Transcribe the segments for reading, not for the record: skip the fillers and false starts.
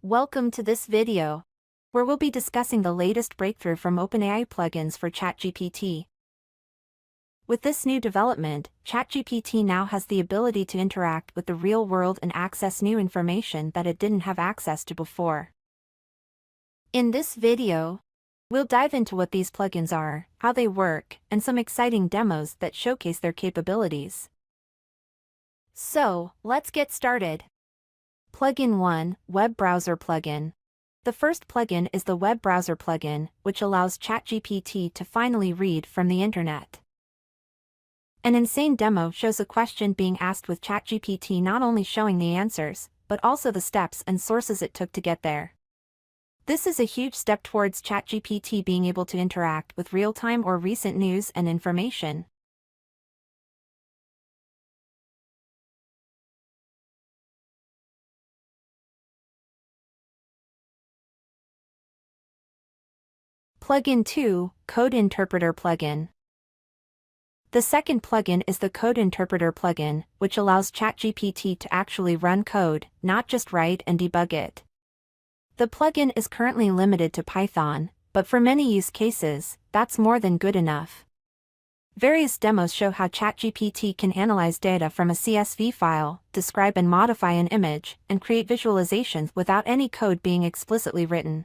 Welcome to this video, where we'll be discussing the latest breakthrough from OpenAI plugins for ChatGPT. With this new development, ChatGPT now has the ability to interact with the real world and access new information that it didn't have access to before. In this video, we'll dive into what these plugins are, how they work, and some exciting demos that showcase their capabilities. So, let's get started. Plugin 1, Web Browser Plugin. The first plugin is the Web Browser Plugin, which allows ChatGPT to finally read from the internet. An insane demo shows a question being asked with ChatGPT not only showing the answers, but also the steps and sources it took to get there. This is a huge step towards ChatGPT being able to interact with real-time or recent news and information. Plugin 2, Code Interpreter Plugin. The second plugin is the Code Interpreter Plugin, which allows ChatGPT to actually run code, not just write and debug it. The plugin is currently limited to Python, but for many use cases, that's more than good enough. Various demos show how ChatGPT can analyze data from a CSV file, describe and modify an image, and create visualizations without any code being explicitly written.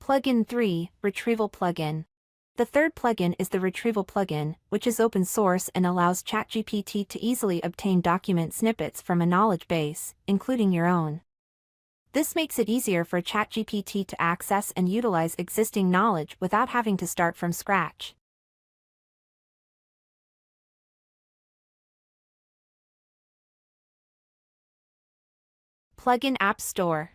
Plugin 3, Retrieval Plugin. The third plugin is the Retrieval Plugin, which is open source and allows ChatGPT to easily obtain document snippets from a knowledge base, including your own. This makes it easier for ChatGPT to access and utilize existing knowledge without having to start from scratch. Plugin App Store.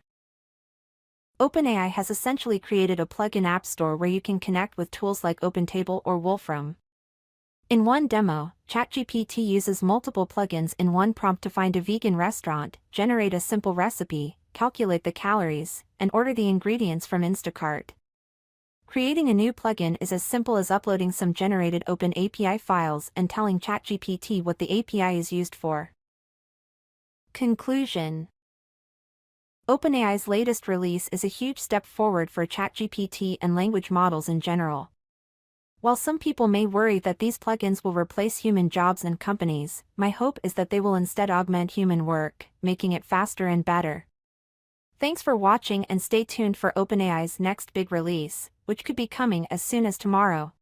OpenAI has essentially created a plugin app store where you can connect with tools like OpenTable or Wolfram. In one demo, ChatGPT uses multiple plugins in one prompt to find a vegan restaurant, generate a simple recipe, calculate the calories, and order the ingredients from Instacart. Creating a new plugin is as simple as uploading some generated OpenAPI files and telling ChatGPT what the API is used for. Conclusion. OpenAI's latest release is a huge step forward for ChatGPT and language models in general. While some people may worry that these plugins will replace human jobs and companies, my hope is that they will instead augment human work, making it faster and better. Thanks for watching and stay tuned for OpenAI's next big release, which could be coming as soon as tomorrow.